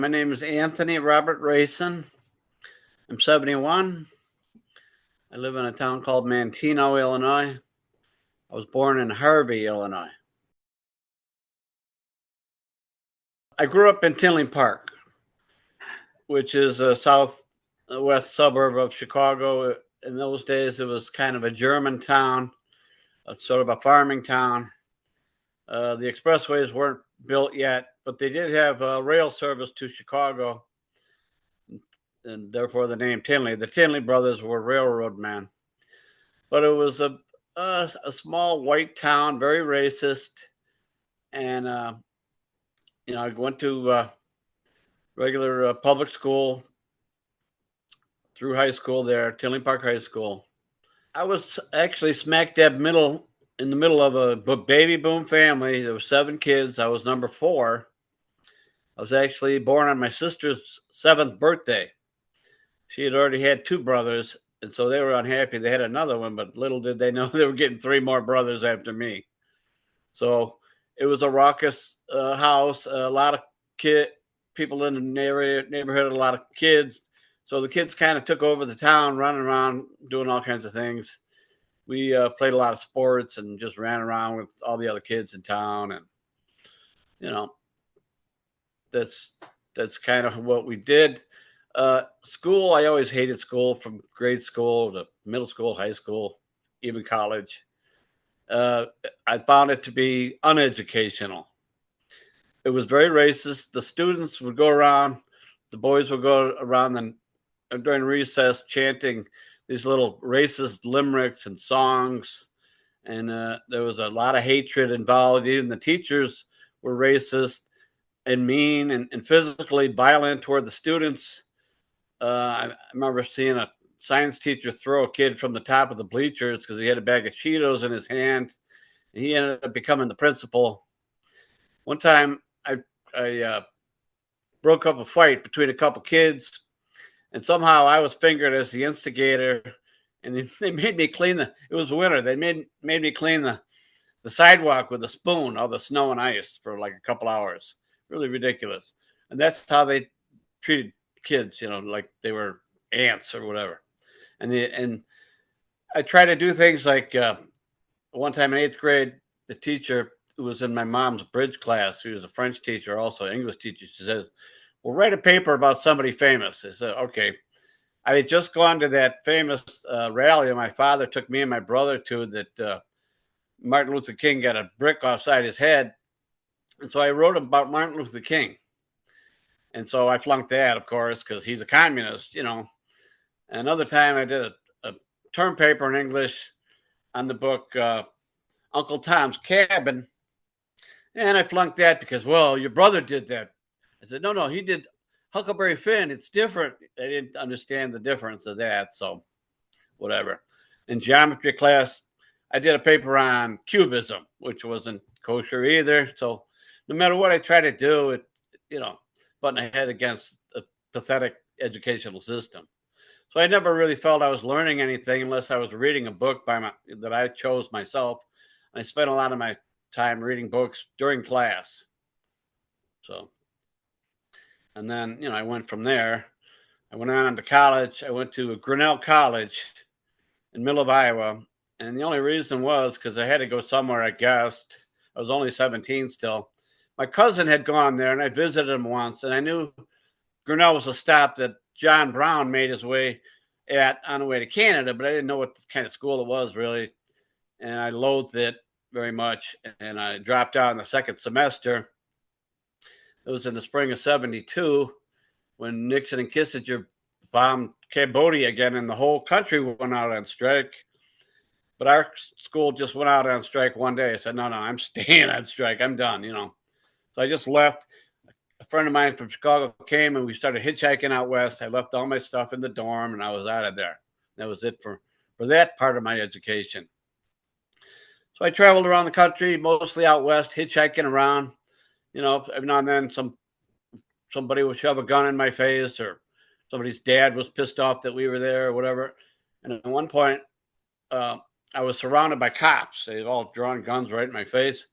My name is Anthony Robert Rayson. I'm 71. I live in a town called Manteno, Illinois. I was born in Harvey, Illinois. I grew up in Tinley Park, which is a southwest suburb of Chicago. In those days, it was kind of a German town, sort of a farming town. The expressways weren't built yet, but they did have rail service to Chicago, and therefore the name Tinley. The Tinley brothers were railroad men. But it was a small white town, very racist, and I went to regular public school through high school there, Tinley Park High School. I was actually smack dab in the middle of a baby boom family. There were 7 kids. I was number 4. I was actually born on my sister's 7th birthday. She had already had 2 brothers, and so they were unhappy. They had another one, but little did they know they were getting 3 more brothers after me. So it was a raucous house, a lot of people in the neighborhood, a lot of kids. So the kids kind of took over the town, running around, doing all kinds of things. We played a lot of sports and just ran around with all the other kids in town. And, that's kind of what we did. School, I always hated school, from grade school to middle school, high school, even college. I found it to be uneducational. It was very racist. The students would go around, the boys would go around and during recess chanting these little racist limericks and songs. And there was a lot of hatred involved. Even the teachers were racist and mean and physically violent toward the students. I remember seeing a science teacher throw a kid from the top of the bleachers because he had a bag of Cheetos in his hand. And he ended up becoming the principal. One time, I broke up a fight between a couple kids, and somehow I was fingered as the instigator. And they made me clean it was winter. They made me clean the sidewalk with a spoon, all the snow and ice, for like a couple hours. Really ridiculous. And that's how they treated kids, like they were ants or whatever. And I try to do things like one time in 8th grade, the teacher who was in my mom's bridge class, who was a French teacher, also English teacher, she says, "Well, write a paper about somebody famous." I said, "Okay." I had just gone to that famous rally my father took me and my brother to, that Martin Luther King got a brick offside his head. And so I wrote about Martin Luther King. And so I flunked that, of course, because he's a communist, Another time I did a term paper in English on the book Uncle Tom's Cabin. And I flunked that because, well, your brother did that. I said, no, he did Huckleberry Finn. It's different. I didn't understand the difference of that. So whatever. In geometry class, I did a paper on cubism, which wasn't kosher either. So no matter what I try to do, it, butting my head against a pathetic educational system. So I never really felt I was learning anything unless I was reading a book that I chose myself. I spent a lot of my time reading books during class. So, and then, I went from there. I went on to college. I went to Grinnell College in middle of Iowa. And the only reason was because I had to go somewhere, I guessed. I was only 17 still. My cousin had gone there, and I visited him once, and I knew Grinnell was a stop that John Brown made his way on the way to Canada, but I didn't know what kind of school it was, really. And I loathed it very much, and I dropped out in the second semester. It was in the spring of 72 when Nixon and Kissinger bombed Cambodia again, and the whole country went out on strike. But our school just went out on strike one day. I said, no, I'm staying on strike. I'm done, So I just left. A friend of mine from Chicago came, and we started hitchhiking out west. I left all my stuff in the dorm, and I was out of there. That was it for that part of my education. So I traveled around the country, mostly out west, hitchhiking around. Every now and then somebody would shove a gun in my face, or somebody's dad was pissed off that we were there or whatever. And at one point, I was surrounded by cops. They had all drawn guns right in my face.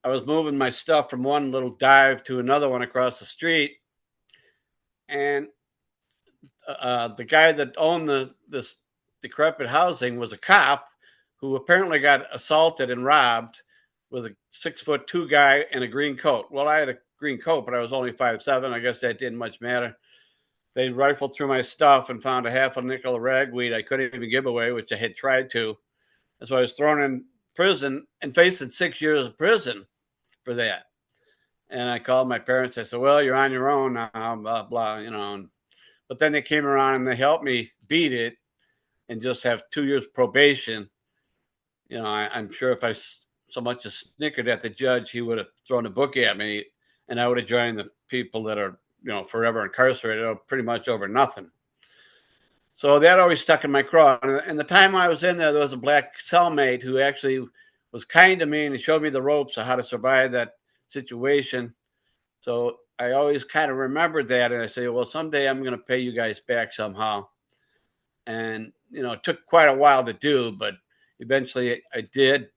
I was moving my stuff from one little dive to another one across the street, And the guy that owned this decrepit housing was a cop who apparently got assaulted and robbed with a 6'2" guy in a green coat. Well, I had a green coat, but I was only 5'7". I guess that didn't much matter. They rifled through my stuff and found a half a nickel of ragweed I couldn't even give away, which I had tried to. And so I was thrown in prison and facing 6 years of prison for that. And I called my parents. I said, well, you're on your own now, blah, blah, you know. But then they came around and they helped me beat it and just have 2 years probation. You know, I'm sure if I so much as snickered at the judge, he would have thrown a book at me and I would have joined the people that are, you know, forever incarcerated, pretty much over nothing. So that always stuck in my craw. And the time I was in there was a black cellmate who actually was kind to me and he showed me the ropes of how to survive that situation. So I always kind of remembered that. And I say, well, someday I'm going to pay you guys back somehow. And, you know, it took quite a while to do, but eventually I did.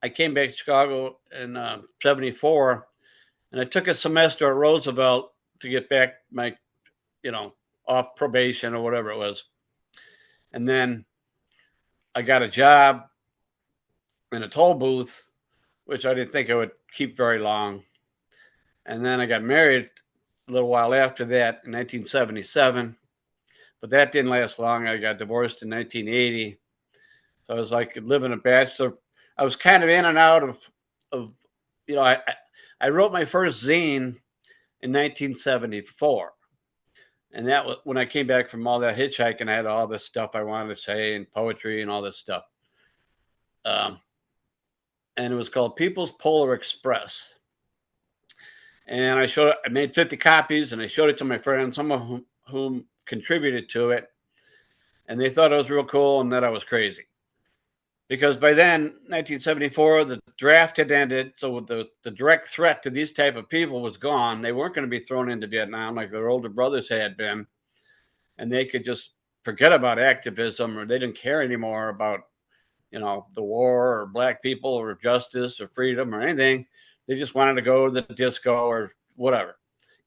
I came back to Chicago in 74, and I took a semester at Roosevelt to get back my, you know, off probation or whatever it was. And then I got a job in a toll booth, which I didn't think I would keep very long. And then I got married a little while after that in 1977, but that didn't last long. I got divorced in 1980. So I was like living a bachelor. I was kind of in and out of you know, I wrote my first zine in 1974. And that was when I came back from all that hitchhiking. I had all this stuff I wanted to say and poetry and all this stuff. And it was called People's Polar Express. And I made 50 copies and I showed it to my friends, some of whom contributed to it. And they thought it was real cool and that I was crazy. Because by then, 1974, the draft had ended. So the direct threat to these type of people was gone. They weren't going to be thrown into Vietnam like their older brothers had been. And they could just forget about activism, or they didn't care anymore about, you know, the war or black people or justice or freedom or anything. They just wanted to go to the disco or whatever,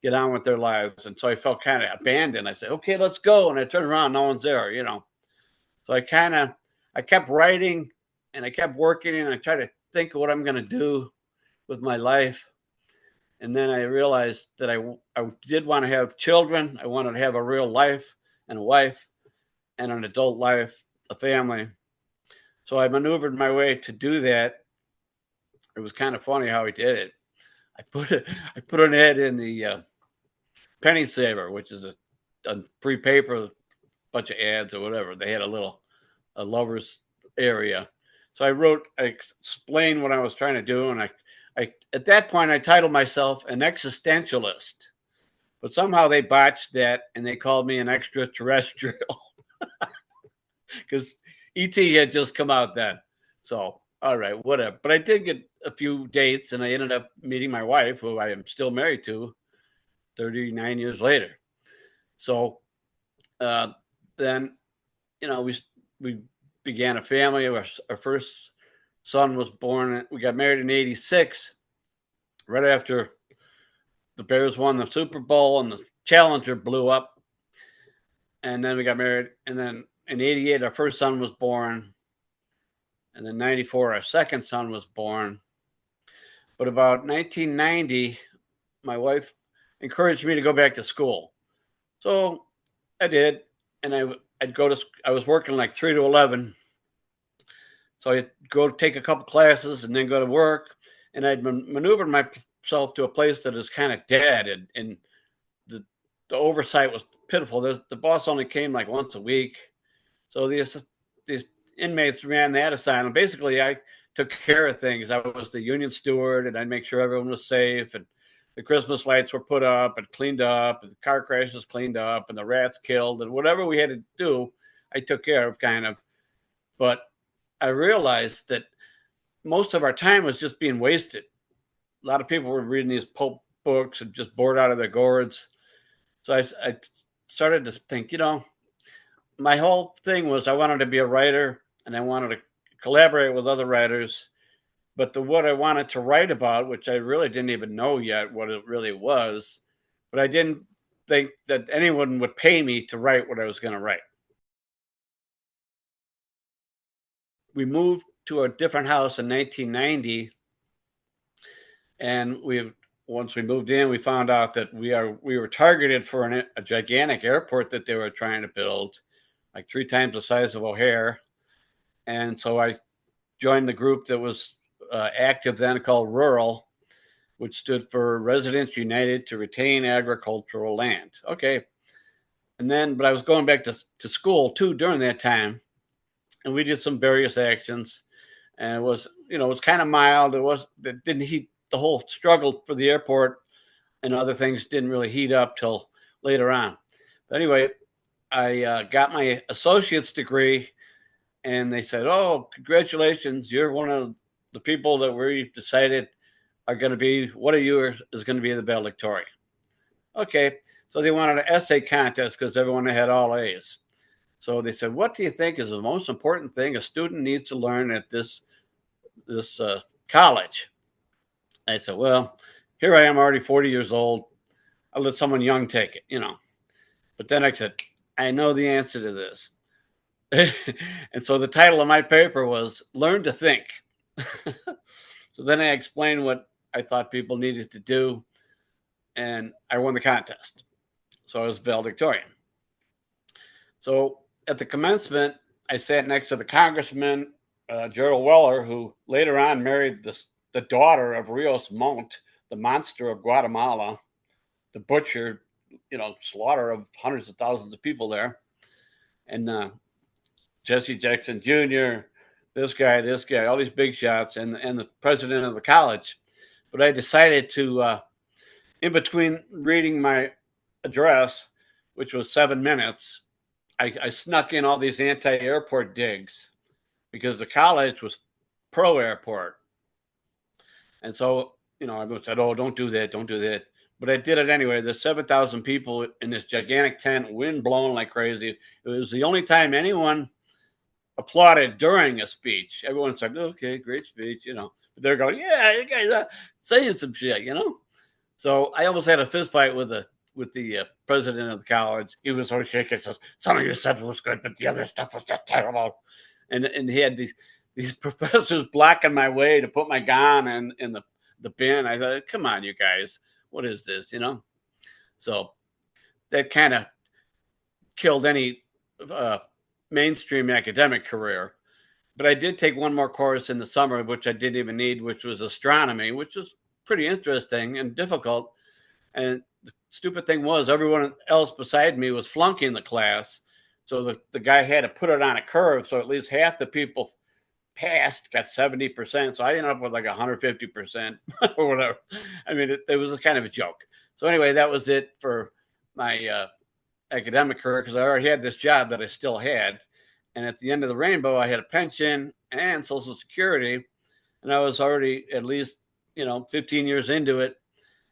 get on with their lives. And so I felt kind of abandoned. I said, okay, let's go. And I turned around, no one's there, you know. So I kept writing and I kept working and I tried to think of what I'm going to do with my life. And then I realized that I did want to have children. I wanted to have a real life and a wife and an adult life, a family. So I maneuvered my way to do that. It was kind of funny how he did it. I put an ad in the Penny Saver, which is a free paper, a bunch of ads or whatever. They had a lovers area. So I explained what I was trying to do. And I at that point, I titled myself an existentialist, but somehow they botched that and they called me an extraterrestrial because ET had just come out then. So, all right, whatever. But I did get a few dates and I ended up meeting my wife, who I am still married to 39 years later. So then, you know, we began a family. Our first son was born. We got married in 86, right after the Bears won the Super Bowl and the Challenger blew up. And then we got married. And then in 88, our first son was born. And then 94, our second son was born. But about 1990, my wife encouraged me to go back to school. So I did. And I was working like 3 to 11. So I'd go take a couple classes and then go to work. And I'd maneuvered myself to a place that is kind of dead. And the oversight was pitiful. The boss only came like once a week. So these inmates ran that asylum. Basically, I took care of things. I was the union steward and I'd make sure everyone was safe. And the Christmas lights were put up and cleaned up, and the car crashes cleaned up, and the rats killed, and whatever we had to do, I took care of kind of. But I realized that most of our time was just being wasted. A lot of people were reading these pulp books and just bored out of their gourds. So I started to think, you know, my whole thing was I wanted to be a writer and I wanted to collaborate with other writers. But what I wanted to write about, which I really didn't even know yet what it really was, but I didn't think that anyone would pay me to write what I was going to write. We moved to a different house in 1990, and once we moved in, we found out that we were targeted for a gigantic airport that they were trying to build, like 3 times the size of O'Hare. And so I joined the group that was active then, called Rural, which stood for Residents United to Retain Agricultural Land. Okay. And then, but I was going back to school too during that time, and we did some various actions, and it was kind of mild. It didn't heat. The whole struggle for the airport and other things didn't really heat up till later on. But anyway, I got my associate's degree, and they said, "Oh, congratulations! You're one of the people that we decided are going to be. One of you is going to be the valedictorian." Okay, so they wanted an essay contest because everyone had all A's. So they said, "What do you think is the most important thing a student needs to learn at this college?" I said, "Well, here I am already 40 years old. I'll let someone young take it, But then I said, "I know the answer to this." And so the title of my paper was Learn to Think. So then I explained what I thought people needed to do, and I won the contest. So I was valedictorian. So at the commencement, I sat next to the congressman, Gerald Weller, who later on married the daughter of Rios Montt, the monster of Guatemala, the butcher, slaughter of hundreds of thousands of people there. And Jesse Jackson Jr., this guy, all these big shots, and the president of the college. But I decided to, in between reading my address, which was 7 minutes, I snuck in all these anti-airport digs because the college was pro-airport. And so, everyone said, "Oh, don't do that, don't do that." But I did it anyway. There's 7,000 people in this gigantic tent, wind blowing like crazy. It was the only time anyone applauded during a speech. Everyone said, "Okay, great speech," But they're going, "Yeah, you guys are saying some shit," So I almost had a fist fight with the president of the college. He was so shaky. He says, "Some of your stuff was good, but the other stuff was just terrible." And he had these professors blocking my way to put my gun in the bin. I thought, "Come on, you guys, what is this?" So that kind of killed any mainstream academic career. But I did take one more course in the summer, which I didn't even need, which was astronomy, which was pretty interesting and difficult. And the stupid thing was everyone else beside me was flunking the class. So the guy had to put it on a curve. So at least half the people passed, got 70%. So I ended up with like 150% or whatever. I mean, it was a kind of a joke. So anyway, that was it for my academic career because I already had this job that I still had. And at the end of the rainbow, I had a pension and Social Security. And I was already at least, 15 years into it.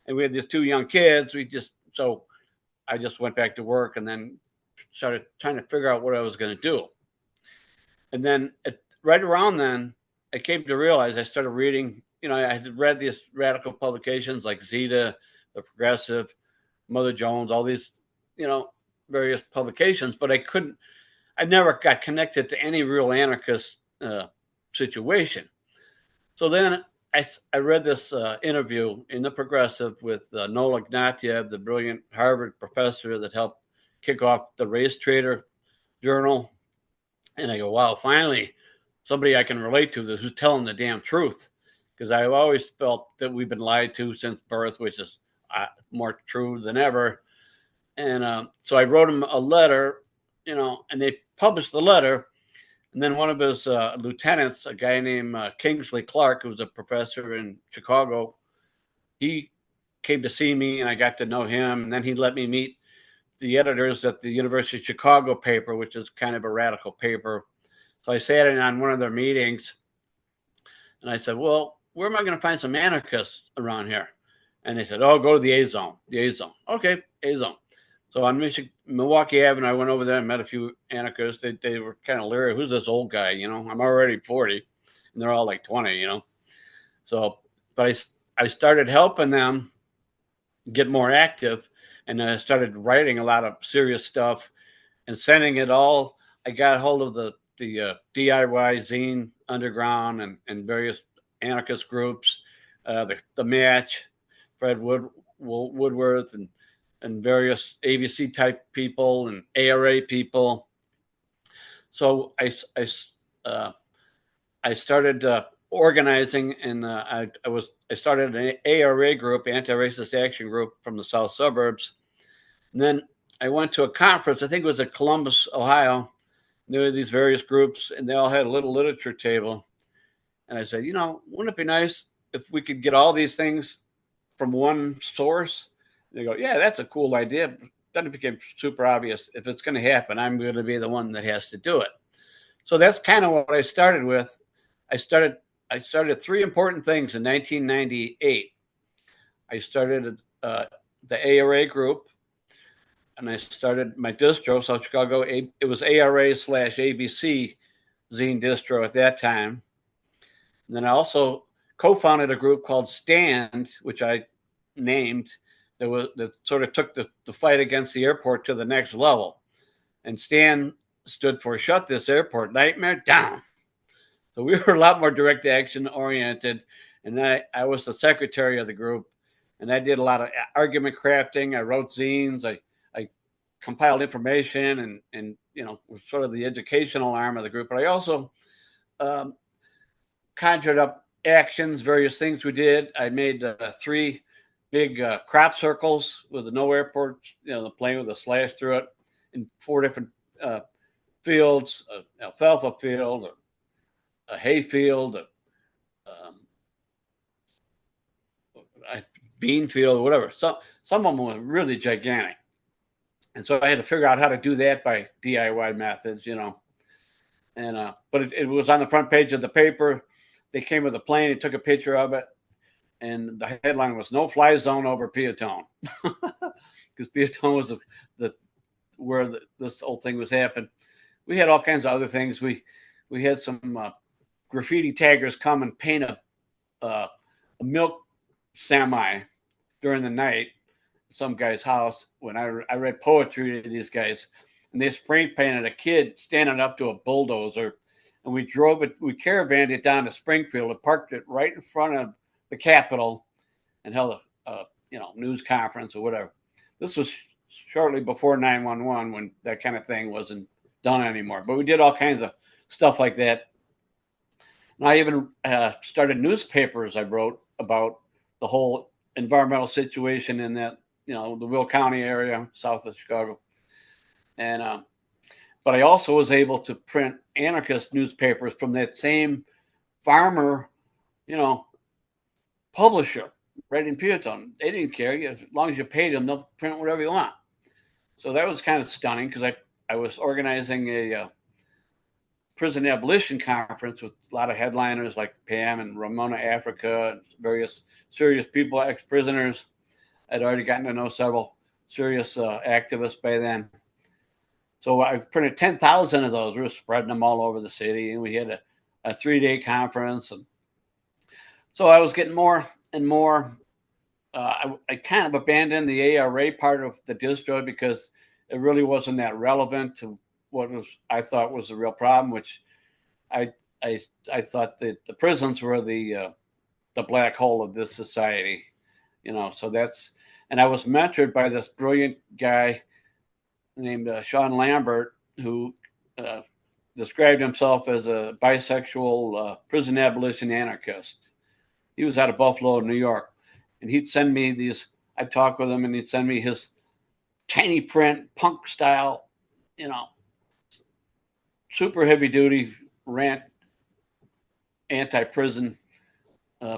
And we had these 2 young kids. So I just went back to work and then started trying to figure out what I was going to do. And then right around then, I came to realize I started reading, I had read these radical publications like Zeta, The Progressive, Mother Jones, all these, various publications, but I never got connected to any real anarchist situation. So then I read this interview in The Progressive with Nola Ignatiev, the brilliant Harvard professor that helped kick off the Race Trader Journal. And I go, wow, finally, somebody I can relate to who's telling the damn truth. Because I've always felt that we've been lied to since birth, which is more true than ever. And so I wrote him a letter, and they published the letter. And then one of his lieutenants, a guy named Kingsley Clark, who was a professor in Chicago, he came to see me and I got to know him. And then he let me meet the editors at the University of Chicago paper, which is kind of a radical paper. So I sat in on one of their meetings and I said, "Well, where am I going to find some anarchists around here?" And they said, "Oh, go to the A Zone, the A Zone." Okay, A Zone. So on Milwaukee Avenue, I went over there and met a few anarchists. They were kind of leery. Who's this old guy? I'm already 40 and they're all like 20, So, but I started helping them get more active. and I started writing a lot of serious stuff and sending it all. I got hold of the DIY zine underground and various anarchist groups, the Match, Fred Woodworth, and various ABC type people and ARA people. So I started organizing, and I started an ARA group, Anti-Racist Action Group, from the South Suburbs. And then I went to a conference. I think it was at Columbus, Ohio. There were these various groups, and they all had a little literature table. And I said, wouldn't it be nice if we could get all these things from one source? And they go, yeah, that's a cool idea. But then it became super obvious. If it's going to happen, I'm going to be the one that has to do it. So that's kind of what I started with. I started 3 important things in 1998. I started the ARA group, and I started my distro, South Chicago. It was ARA/ABC zine distro at that time. And then I also co-founded a group called Stand, which I named, that sort of took the fight against the airport to the next level. And Stand stood for Shut This Airport Nightmare Down. So we were a lot more direct action oriented. And I was the secretary of the group. And I did a lot of argument crafting. I wrote zines. I compiled information and was sort of the educational arm of the group. But I also conjured up actions, various things we did. I made 3 big crop circles with the no airport, the plane with a slash through it, in 4 different fields: alfalfa field, a hay field, a bean field, whatever. So some of them were really gigantic. And so I had to figure out how to do that by DIY methods, And but it was on the front page of the paper. They came with a plane. They took a picture of it, and the headline was "No Fly Zone over Peotone," because Peotone was where this whole thing was happening. We had all kinds of other things. We had some graffiti taggers come and paint a milk semi during the night at some guy's house. When I read poetry to these guys, and they spray painted a kid standing up to a bulldozer, and we caravanned it down to Springfield and parked it right in front of the Capitol and held a news conference or whatever. This was shortly before 9/11, when that kind of thing wasn't done anymore. But we did all kinds of stuff like that. And I even started newspapers. I wrote about the whole environmental situation in that, the Will County area, south of Chicago. And but I also was able to print anarchist newspapers from that same farmer, publisher right in Peotone. They didn't care. As long as you paid them, they'll print whatever you want. So that was kind of stunning, because I was organizing a prison abolition conference with a lot of headliners like Pam and Ramona Africa, and various serious people, ex-prisoners. I'd already gotten to know several serious activists by then. So I printed 10,000 of those. We were spreading them all over the city, and we had a 3-day conference. And so I was getting more and more. I kind of abandoned the ARA part of the distro because it really wasn't that relevant to what I thought was the real problem, which I thought that the prisons were the black hole of this society, So and I was mentored by this brilliant guy named Sean Lambert, who described himself as a bisexual prison abolition anarchist. He was out of Buffalo, New York, and he'd send me these. I'd talk with him, and he'd send me his tiny print punk style, super heavy duty rant anti-prison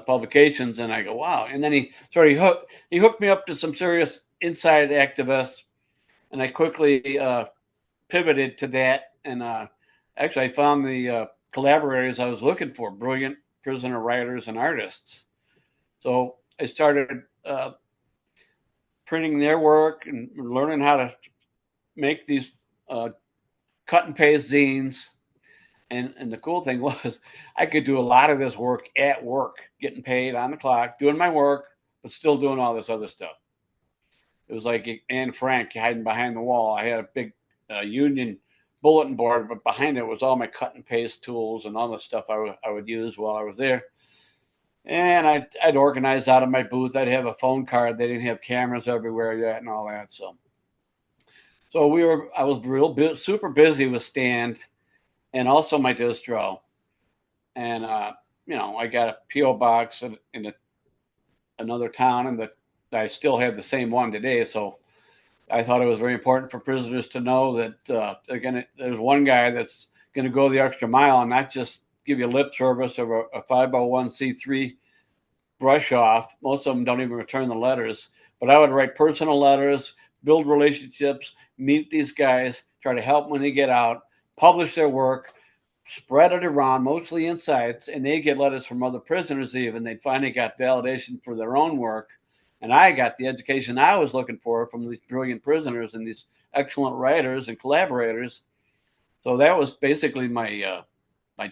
publications. And I go, wow. And then he hooked me up to some serious inside activists, and I quickly pivoted to that. And actually I found the collaborators I was looking for: brilliant prisoner writers and artists. So I started printing their work and learning how to make these cut and paste zines. And the cool thing was I could do a lot of this work at work, getting paid on the clock, doing my work, but still doing all this other stuff. It was like Anne Frank hiding behind the wall. I had a big Union bulletin board, but behind it was all my cut and paste tools and all the stuff I would use while I was there. And I'd organize out of my booth. I'd have a phone card. They didn't have cameras everywhere yet and all that. So I was super busy with stand and also my distro. And, I got a P.O. box in another town, and I still have the same one today. So I thought it was very important for prisoners to know that there's one guy that's going to go the extra mile and not just give you lip service or a 501c3 brush off. Most of them don't even return the letters, but I would write personal letters, build relationships, meet these guys, try to help them when they get out, publish their work, spread it around, mostly insights, and they get letters from other prisoners even. They finally got validation for their own work. And I got the education I was looking for from these brilliant prisoners and these excellent writers and collaborators. So that was basically my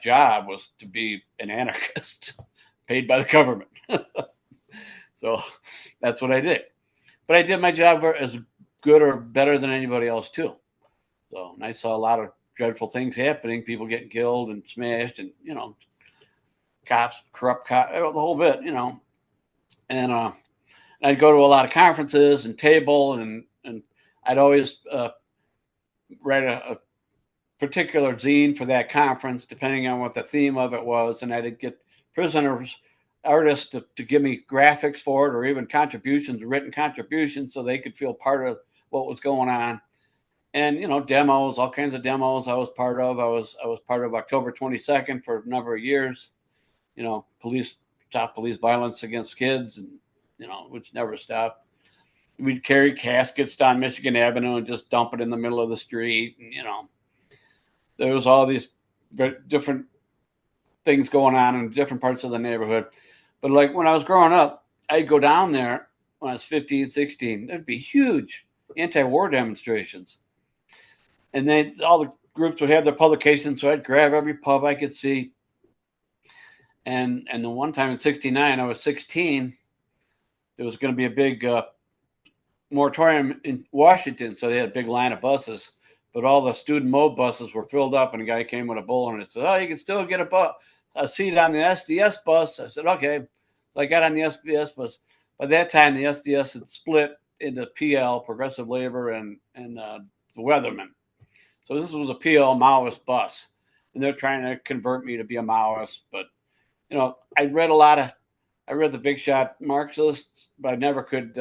job, was to be an anarchist paid by the government. So that's what I did. But I did my job as good or better than anybody else too. So, and I saw a lot of dreadful things happening, people getting killed and smashed, and cops, corrupt cops, the whole bit, and I'd go to a lot of conferences and table, and I'd always write a particular zine for that conference, depending on what the theme of it was, and I'd get prisoners, artists to give me graphics for it, or even written contributions, so they could feel part of what was going on. And demos, all kinds of demos I was part of. I was part of October 22nd for a number of years. Stop police violence against kids, and which never stopped. We'd carry caskets down Michigan Avenue and just dump it in the middle of the street. And there was all these different things going on in different parts of the neighborhood. But like when I was growing up, I'd go down there when I was 15, 16. There'd be huge anti-war demonstrations. And all the groups would have their publications, so I'd grab every pub I could see. And the one time in 69, I was 16, there was going to be a big moratorium in Washington, so they had a big line of buses. But all the student mob buses were filled up, and a guy came with a bulletin and said, "Oh, you can still get a seat on the SDS bus." I said, "Okay." So I got on the SDS bus. By that time, the SDS had split into PL, Progressive Labor, and the Weathermen. So this was a PL Maoist bus, and they're trying to convert me to be a Maoist. But I read the big shot Marxists, but I never could.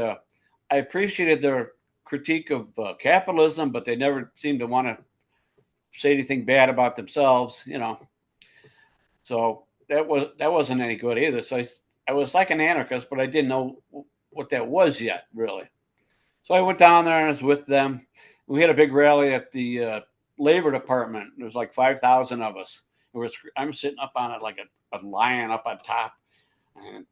I appreciated their critique of capitalism, but they never seemed to want to say anything bad about themselves. So that wasn't any good either. So I was like an anarchist, but I didn't know what that was yet, really. So I went down there and I was with them. We had a big rally at the Labor Department. There was like 5,000 of us. I'm sitting up on it like a lion up on top, and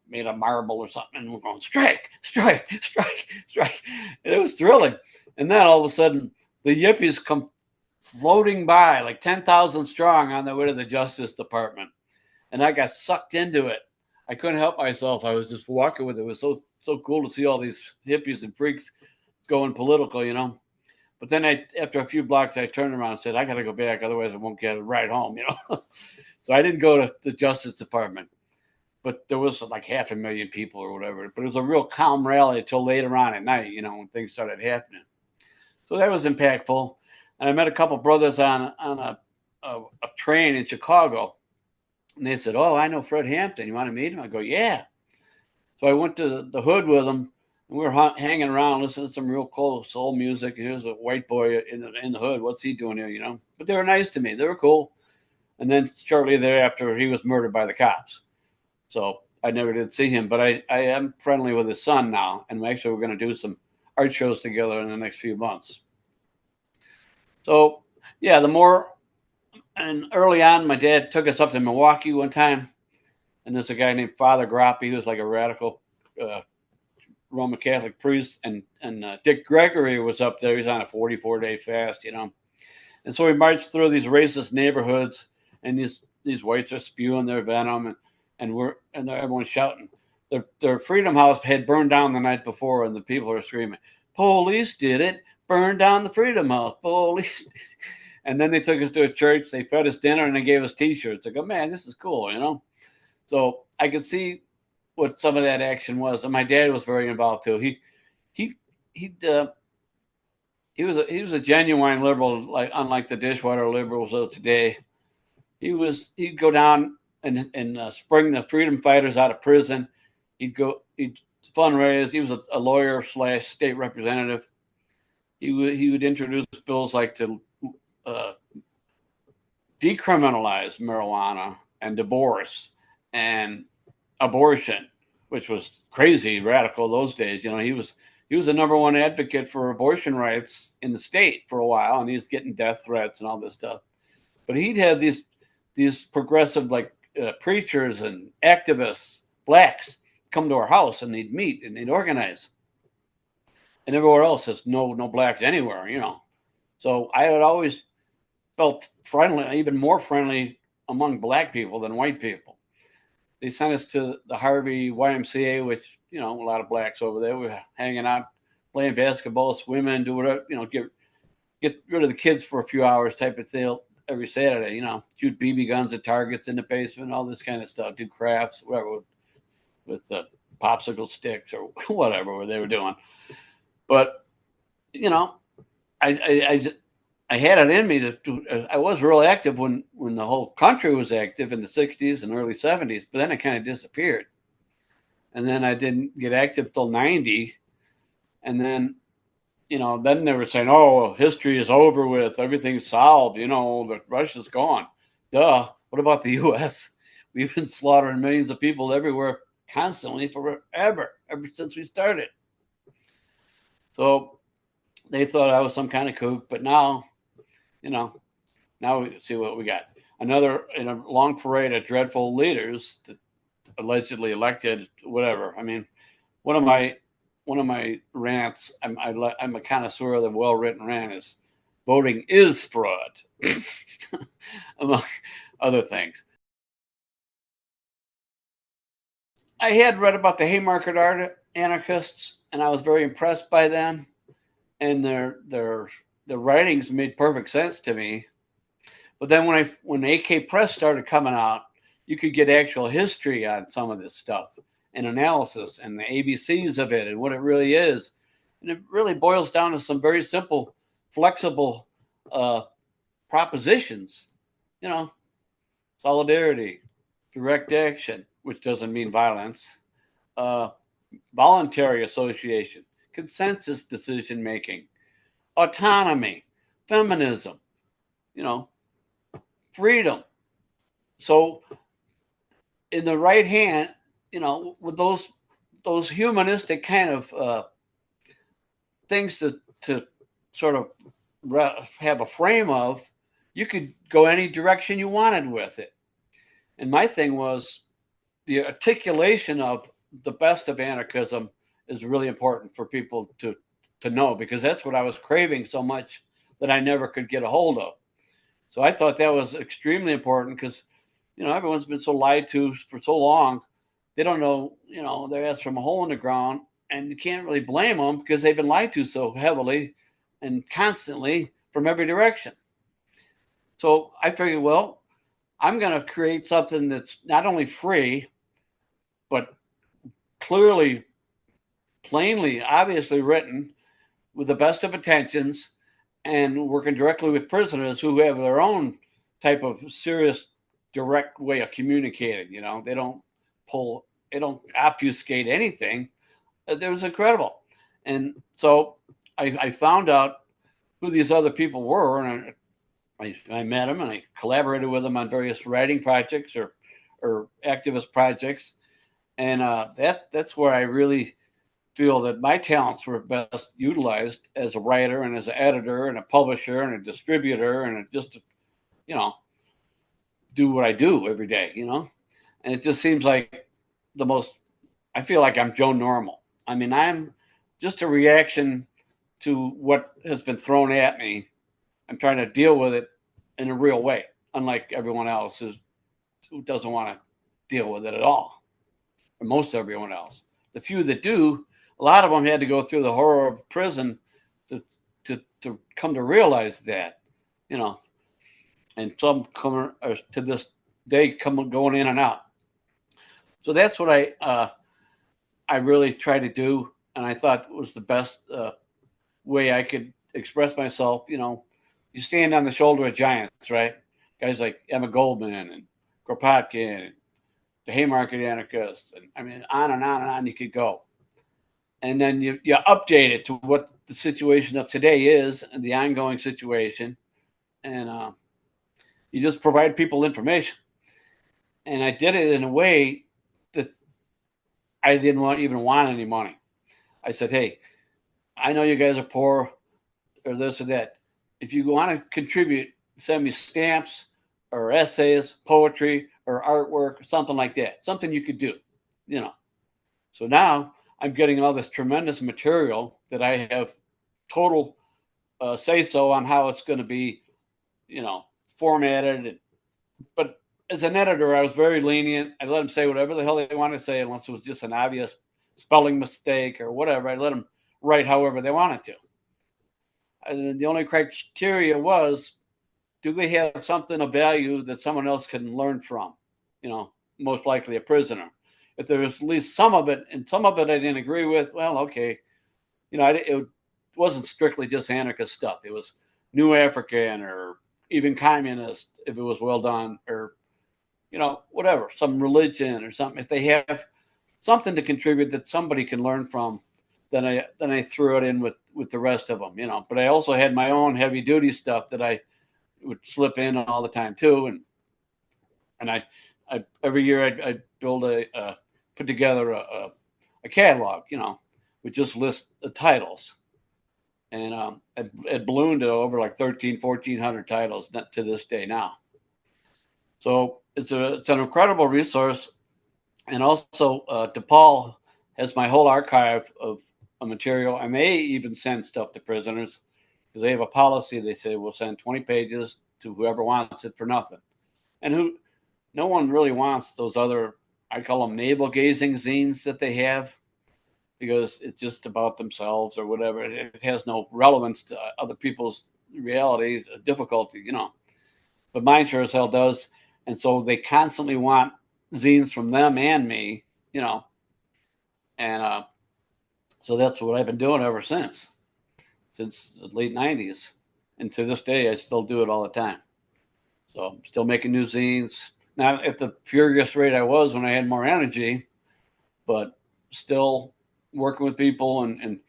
made of marble or something, and we're going strike, strike, strike, strike. And it was thrilling. And then all of a sudden, the yippies come floating by like 10,000 strong on their way to the Justice Department, and I got sucked into it. I couldn't help myself. I was just walking with it. It was so cool to see all these hippies and freaks going political, But then after a few blocks, I turned around and said, "I got to go back, otherwise I won't get a ride home," So I didn't go to the Justice Department, but there was like 500,000 people or whatever. But it was a real calm rally until later on at night, when things started happening. So that was impactful. And I met a couple brothers on a train in Chicago, and they said, "Oh, I know Fred Hampton. You want to meet him?" I go, "Yeah." So I went to the hood with them. We were hanging around, listening to some real cool soul music. And here's a white boy in the hood. What's he doing here, But they were nice to me. They were cool. And then shortly thereafter, he was murdered by the cops. So I never did see him. But I am friendly with his son now. And we're going to do some art shows together in the next few months. So, yeah, and early on, my dad took us up to Milwaukee one time. And there's a guy named Father Grappi, who was like a radical Roman Catholic priest, and Dick Gregory was up there. He's on a 44-day fast, And so we marched through these racist neighborhoods, and these whites are spewing their venom, and everyone's shouting, their Freedom House had burned down the night before, and the people are screaming, "Police did it! Burn down the Freedom House! Police!" And then they took us to a church. They fed us dinner and they gave us T-shirts. I go, man, this is cool, you know. So I could see what some of that action was, and my dad was very involved too. He was a genuine liberal, like unlike the dishwater liberals of today. He'd go down and spring the freedom fighters out of prison. He'd fundraise. He was a lawyer / state representative. He would introduce bills like to decriminalize marijuana and divorce and abortion, which was crazy radical those days. You know, he was the number one advocate for abortion rights in the state for a while, and he was getting death threats and all this stuff. But he'd have these progressive preachers and activists, blacks, come to our house, and they'd meet and they'd organize. And everywhere else there's no blacks anywhere, you know. So I had always felt friendly, even more friendly among black people than white people. They sent us to the Harvey YMCA, which, you know, a lot of blacks over there were hanging out, playing basketball, swimming, do whatever, you know, get rid of the kids for a few hours type of thing every Saturday, you know, shoot BB guns at targets in the basement, all this kind of stuff, do crafts, whatever, with the popsicle sticks or whatever they were doing. But, you know, I had it in me to I was real active when the whole country was active in the 60s and early 70s, but then it kind of disappeared. And then I didn't get active till 90. And then, you know, then they were saying, oh, history is over with, everything's solved, you know, that Russia's gone. Duh. What about the US? We've been slaughtering millions of people everywhere constantly ever since we started. So they thought I was some kind of kook, but now, you know, now we see what we got. Another in a long parade of dreadful leaders that allegedly elected, whatever. I mean, one of my rants, I'm a connoisseur of the well-written rant, is voting is fraud, among other things. I had read about the Haymarket art anarchists, and I was very impressed by them, and their writings made perfect sense to me. But then when AK Press started coming out, you could get actual history on some of this stuff and analysis and the ABCs of it and what it really is. And it really boils down to some very simple, flexible propositions, you know, solidarity, direct action, which doesn't mean violence, voluntary association, consensus decision making, autonomy, feminism, you know, freedom. So in the right hand, you know, with those humanistic kind of things to sort of have a frame of, you could go any direction you wanted with it. And my thing was the articulation of the best of anarchism is really important for people to know, because that's what I was craving so much that I never could get a hold of. So I thought that was extremely important because, you know, everyone's been so lied to for so long. They don't know, you know, they're asked from a hole in the ground, and you can't really blame them because they've been lied to so heavily and constantly from every direction. So I figured, well, I'm going to create something that's not only free, but clearly, plainly, obviously written with the best of intentions and working directly with prisoners who have their own type of serious, direct way of communicating. You know, they don't obfuscate anything. It was incredible. And so I found out who these other people were, and I met them and I collaborated with them on various writing projects or activist projects. And that's where I really feel that my talents were best utilized as a writer and as an editor and a publisher and a distributor and just, you know, do what I do every day, you know. And it just seems like I feel like I'm Joe Normal. I mean, I'm just a reaction to what has been thrown at me. I'm trying to deal with it in a real way, unlike everyone else who doesn't want to deal with it at all. most everyone else. The few that do, a lot of them had to go through the horror of prison to come to realize that, you know, and some come to this day going in and out. So that's what I really try to do, and I thought was the best way I could express myself. You know, you stand on the shoulder of giants, right? Guys like Emma Goldman and Kropotkin, and the Haymarket anarchists, and I mean, on and on and on you could go. And then you update it to what the situation of today is and the ongoing situation, and you just provide people information. And I did it in a way that I didn't even want any money. I said, hey, I know you guys are poor or this or that. If you want to contribute, send me stamps or essays, poetry or artwork or something like that. Something you could do, you know. So now I'm getting all this tremendous material that I have total say-so on how it's going to be, you know, formatted. But as an editor, I was very lenient. I let them say whatever the hell they want to say, unless it was just an obvious spelling mistake or whatever. I let them write however they wanted to. And the only criteria was, do they have something of value that someone else can learn from? You know, most likely a prisoner. If there was at least some of it, and some of it I didn't agree with, well, okay. You know, it wasn't strictly just anarchist stuff. It was New African or even communist, if it was well done, or, you know, whatever, some religion or something. If they have something to contribute that somebody can learn from, then I threw it in with the rest of them, you know. But I also had my own heavy duty stuff that I would slip in all the time too, and I every year I'd build put together a catalog, you know, with just list the titles, and it ballooned to over like 1,400 titles to this day now. So it's an incredible resource, and also DePaul has my whole archive of material, and they even send stuff to prisoners because they have a policy. They say we'll send 20 pages to whoever wants it for nothing, and no one really wants those other, I call them navel gazing zines that they have, because it's just about themselves or whatever. It has no relevance to other people's reality, difficulty, you know. But mine sure as hell does, and so they constantly want zines from them and me, you know, and so that's what I've been doing ever since the late 90s. And to this day, I still do it all the time. So I'm still making new zines. Not at the furious rate I was when I had more energy, but still working with people and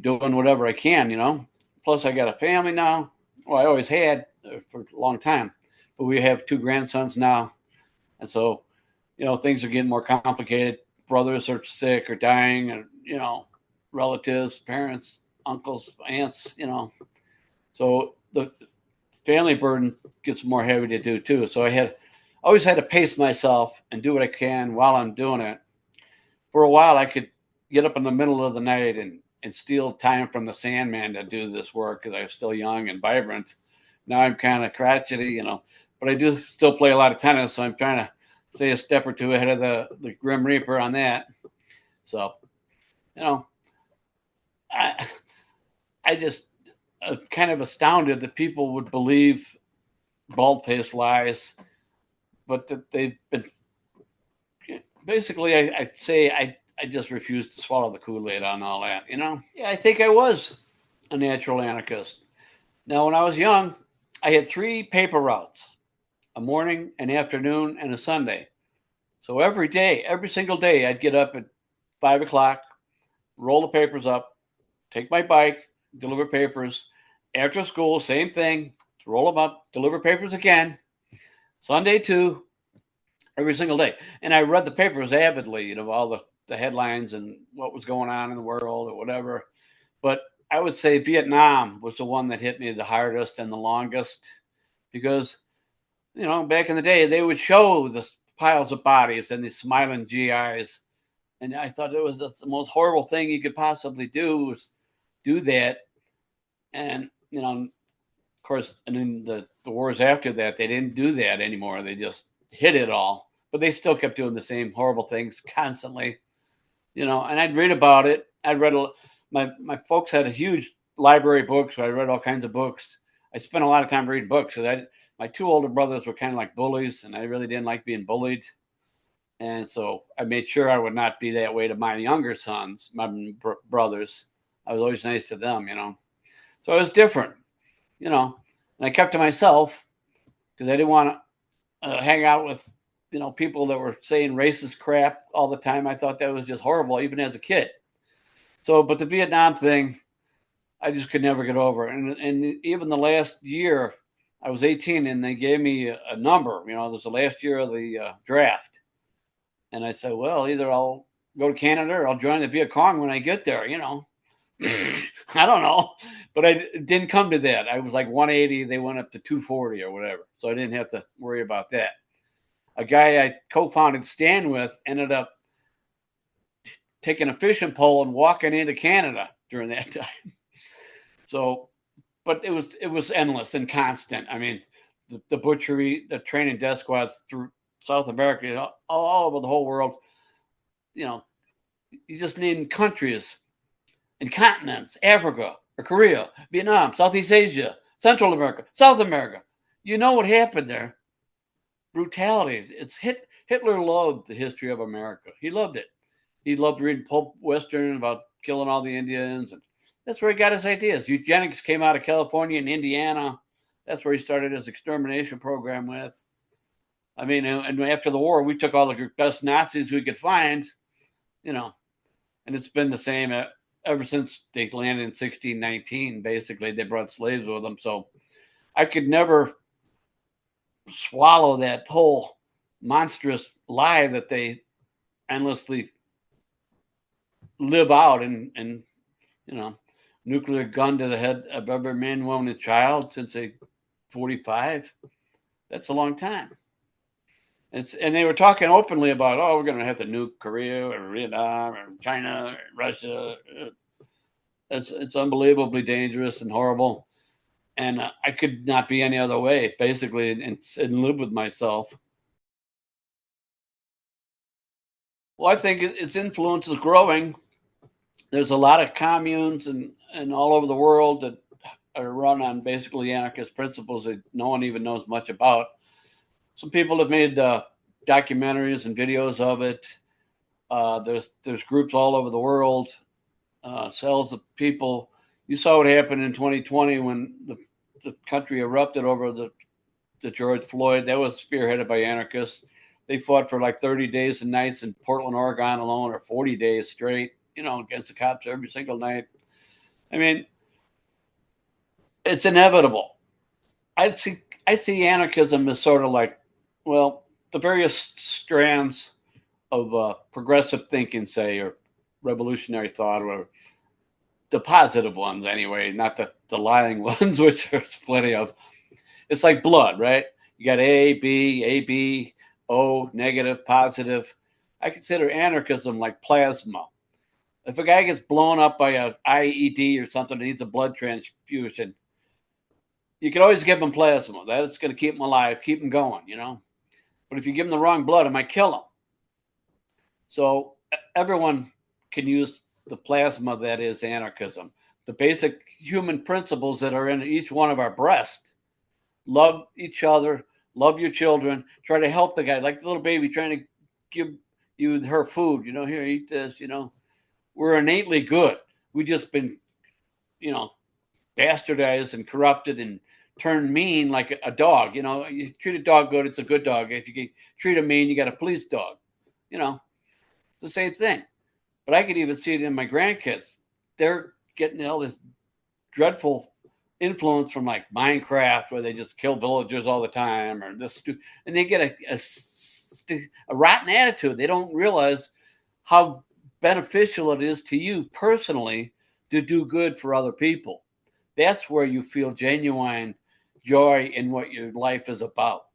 doing whatever I can, you know. Plus, I got a family now. Well, I always had for a long time, but we have 2 grandsons now. And so, you know, things are getting more complicated. Brothers are sick or dying, and, you know, relatives, parents, uncles, aunts, you know. So the family burden gets more heavy to do too. So I always had to pace myself and do what I can while I'm doing it. For a while, I could get up in the middle of the night and steal time from the Sandman to do this work because I was still young and vibrant. Now I'm kind of crotchety, you know, but I do still play a lot of tennis, so I'm trying to stay a step or two ahead of the Grim Reaper on that. So, you know, I just kind of astounded that people would believe bald-faced lies, but that they've been basically, I'd say I just refused to swallow the Kool-Aid on all that, you know? Yeah, I think I was a natural anarchist. Now, when I was young, I had 3 paper routes, a morning, an afternoon, and a Sunday. So every day, every single day, I'd get up at 5 o'clock, roll the papers up, take my bike, deliver papers. After school, same thing, roll them up, deliver papers again. Sunday too, every single day. And I read the papers avidly, you know, all the headlines and what was going on in the world or whatever. But I would say Vietnam was the one that hit me the hardest and the longest, because, you know, back in the day, they would show the piles of bodies and these smiling GIs. And I thought that's the most horrible thing you could possibly do, was do that. And, you know, of course, and then the wars after that, they didn't do that anymore. They just hid it all. but they still kept doing the same horrible things constantly, and I'd read about it. My folks had a huge library of books. So I read all kinds of books. I spent a lot of time reading books. My two older brothers were kind of like bullies, and I really didn't like being bullied. And so I made sure I would not be that way to my younger sons, my brothers. I was always nice to them, So it was different, and I kept to myself because I didn't want to hang out with, people that were saying racist crap all the time. I thought that was just horrible, even as a kid. So, but the Vietnam thing, I just could never get over. And even the last year, I was 18 and they gave me a number, it was the last year of the draft. And I said, well, either I'll go to Canada or I'll join the Viet Cong when I get there, I don't know. But I didn't come to that. I was like 180. They went up to 240 or whatever. So I didn't have to worry about that. A guy I co-founded Stan with ended up taking a fishing pole and walking into Canada during that time. So, but it was endless and constant. I mean, the butchery, the training death squads through South America, all over the whole world. You just name countries and continents: Africa or Korea, Vietnam, Southeast Asia, Central America, South America. You know what happened there? Brutality. Hitler loved the history of America. He loved it. He loved reading pulp western about killing all the Indians, and that's where he got his ideas. Eugenics came out of California and Indiana. That's where he started his extermination program with. I mean, and after the war, we took all the best Nazis we could find, and it's been the same ever since they landed in 1619. Basically, they brought slaves with them. So I could never swallow that whole monstrous lie that they endlessly live out and nuclear gun to the head of every man, woman, and child since 45. That's a long time. And they were talking openly about, we're going to have to nuke Korea or Vietnam or China or Russia. It's unbelievably dangerous and horrible. And I could not be any other way, basically, and live with myself. Well, I think its influence is growing. There's a lot of communes and all over the world that are run on basically anarchist principles that no one even knows much about. Some people have made documentaries and videos of it. There's groups all over the world, cells of people. You saw what happened in 2020 when the country erupted over the George Floyd. That was spearheaded by anarchists. They fought for like 30 days and nights in Portland, Oregon alone, or 40 days straight, against the cops every single night. I mean, it's inevitable. I see anarchism as sort of like, well, the various strands of progressive thinking, say, or revolutionary thought, or the positive ones anyway, not the lying ones, which there's plenty of. It's like blood, right? You got A, B, O, negative, positive. I consider anarchism like plasma. If a guy gets blown up by a IED or something that needs a blood transfusion, you can always give him plasma. That's going to keep him alive, keep him going, But if you give him the wrong blood, it might kill him. So everyone can use the plasma that is anarchism. The basic human principles that are in each one of our breasts. Love each other, love your children, try to help the guy, like the little baby trying to give you her food, here, eat this, We're innately good. We've just been, bastardized and corrupted and turned mean like a dog. You treat a dog good, it's a good dog. If you treat him mean, you got a police dog. It's the same thing. But I could even see it in my grandkids. They're getting all this dreadful influence from like Minecraft, where they just kill villagers all the time, or this, and they get a rotten attitude. They don't realize how beneficial it is to you personally to do good for other people. That's where you feel genuine joy in what your life is about,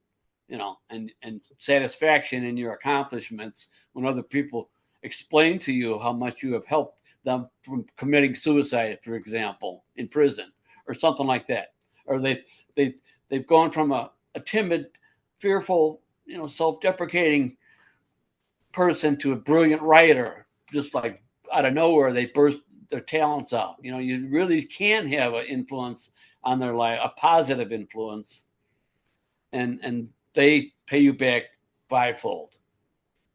and satisfaction in your accomplishments when other people explain to you how much you have helped them from committing suicide, for example, in prison or something like that. Or they've gone from a timid, fearful, self-deprecating person to a brilliant writer, just like out of nowhere, they burst their talents out. You really can have an influence on their life, a positive influence, and they pay you back fivefold.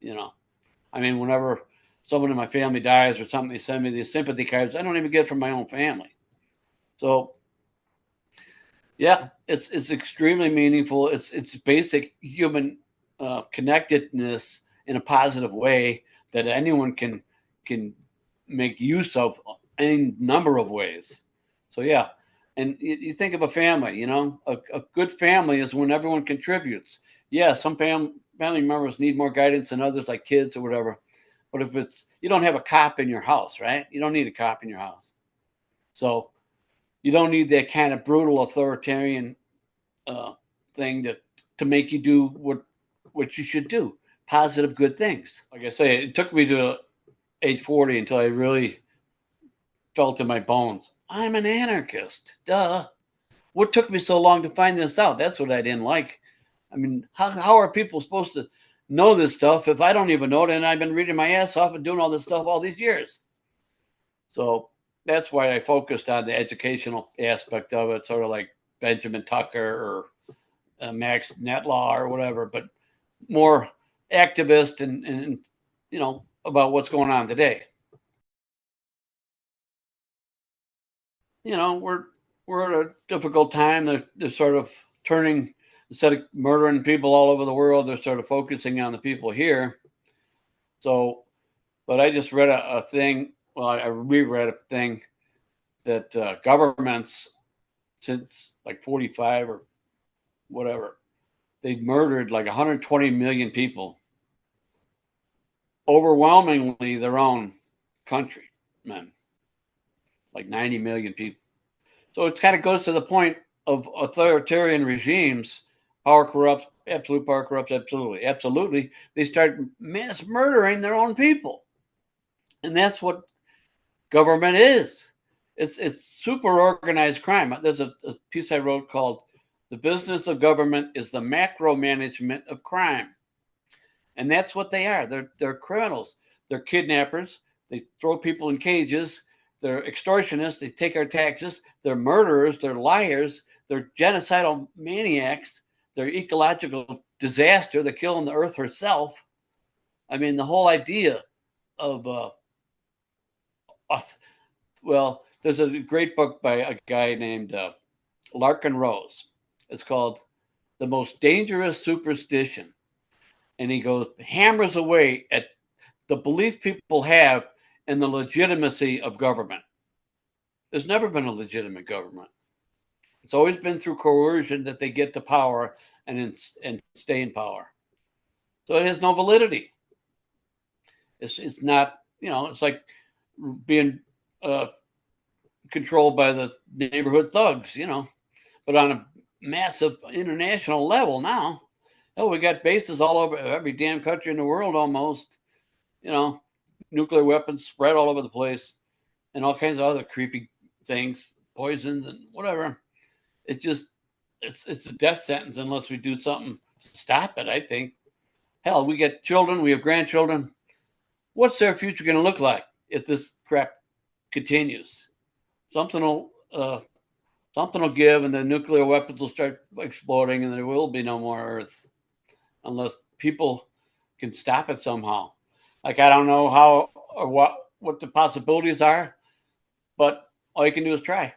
I mean, whenever someone in my family dies or something, they send me these sympathy cards. I don't even get from my own family. So, yeah, it's extremely meaningful. It's basic human connectedness in a positive way that anyone can make use of any number of ways. So yeah, and you think of a family. A good family is when everyone contributes. Yeah, some family members need more guidance than others, like kids or whatever. But if you don't have a cop in your house, right? You don't need a cop in your house. So you don't need that kind of brutal authoritarian thing to make you do what you should do. Positive, good things. Like I say, it took me to age 40 until I really felt in my bones, I'm an anarchist. Duh. What took me so long to find this out? That's what I didn't like. I mean, how are people supposed to know this stuff if I don't even know it and I've been reading my ass off and doing all this stuff all these years? So that's why I focused on the educational aspect of it, sort of like Benjamin Tucker or Max Netlaw or whatever, but more activist and about what's going on today. We're at a difficult time. They're sort of turning, instead of murdering people all over the world, they're sort of focusing on the people here. So, but I just read a thing. Well, I reread a thing that governments since like 45 or whatever, they've murdered like 120 million people, overwhelmingly their own countrymen, like 90 million people. So it kind of goes to the point of authoritarian regimes. Power corrupts, absolute power corrupts, absolutely. Absolutely. They start mass murdering their own people. And that's what government is. It's super organized crime. There's a piece I wrote called "The Business of Government is the Macro Management of Crime." And that's what they are. They're criminals. They're kidnappers. They throw people in cages. They're extortionists. They take our taxes. They're murderers. They're liars. They're genocidal maniacs. They're ecological disaster. They're killing the earth herself. I mean, the whole idea of, there's a great book by a guy named Larkin Rose. It's called The Most Dangerous Superstition. And he hammers away at the belief people have in the legitimacy of government. There's never been a legitimate government. It's always been through coercion that they get to power and stay in power. So it has no validity. It's not, it's like being controlled by the neighborhood thugs, but on a massive international level now. Oh, we got bases all over every damn country in the world almost. Nuclear weapons spread all over the place and all kinds of other creepy things, poisons and whatever. It's just, it's a death sentence unless we do something to stop it, I think. Hell, we get children, we have grandchildren. What's their future going to look like if this crap continues? Something will give and the nuclear weapons will start exploding and there will be no more Earth unless people can stop it somehow. Like, I don't know how or what the possibilities are, but all you can do is try.